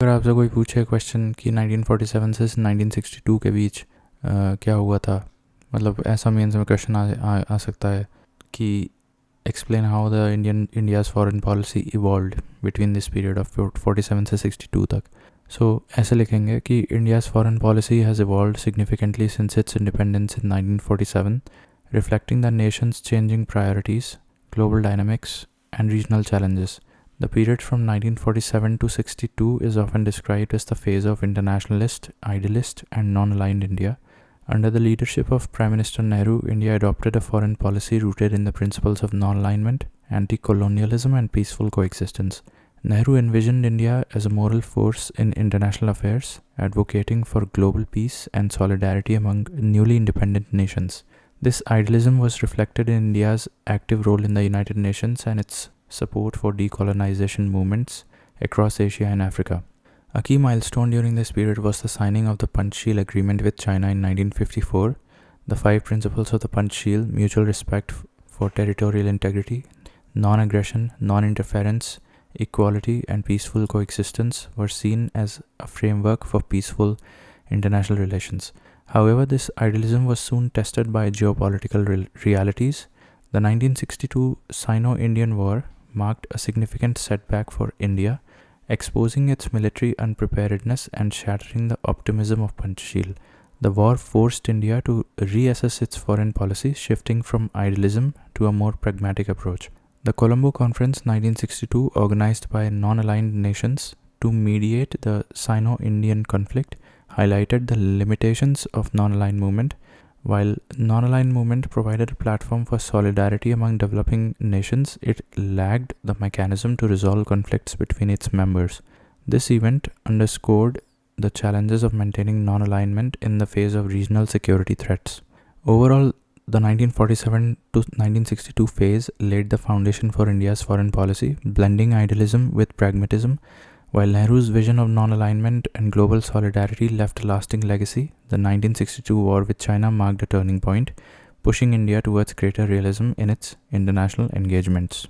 अगर आपसे कोई पूछे क्वेश्चन कि 1947 से 1962 के बीच क्या हुआ था, मतलब ऐसा मेंस में क्वेश्चन आ सकता है कि explain how the India's foreign policy evolved between this period of 47 से 62 तक। सो ऐसे लिखेंगे कि India's foreign policy has evolved significantly since it's independence in 1947, reflecting the nation's changing priorities, global dynamics, and regional challenges. The period from 1947 to 62 is often described as the phase of internationalist, idealist, and non aligned India. Under the leadership of Prime Minister Nehru, India adopted a foreign policy rooted in the principles of non alignment, anti colonialism, and peaceful coexistence. Nehru envisioned India as a moral force in international affairs, advocating for global peace and solidarity among newly independent nations. This idealism was reflected in India's active role in the United Nations and its support for decolonization movements across Asia and Africa. A key milestone during this period was the signing of the Panchsheel Agreement with China in 1954. The 5 principles of the Panchsheel, mutual respect for territorial integrity, non-aggression, non-interference, equality, and peaceful coexistence, were seen as a framework for peaceful international relations. However, this idealism was soon tested by geopolitical realities. The 1962 Sino-Indian War marked a significant setback for India, exposing its military unpreparedness and shattering the optimism of Panchsheel. The war forced India to reassess its foreign policy, shifting from idealism to a more pragmatic approach. The Colombo Conference 1962, organized by non-aligned nations to mediate the Sino-Indian conflict, highlighted the limitations of non-aligned movement. While non-aligned movement provided a platform for solidarity among developing nations, it lacked the mechanism to resolve conflicts between its members. This event underscored the challenges of maintaining non-alignment in the face of regional security threats. Overall, the 1947 to 1962 phase laid the foundation for India's foreign policy, blending idealism with pragmatism. While Nehru's vision of non-alignment and global solidarity left a lasting legacy, the 1962 war with China marked a turning point, pushing India towards greater realism in its international engagements.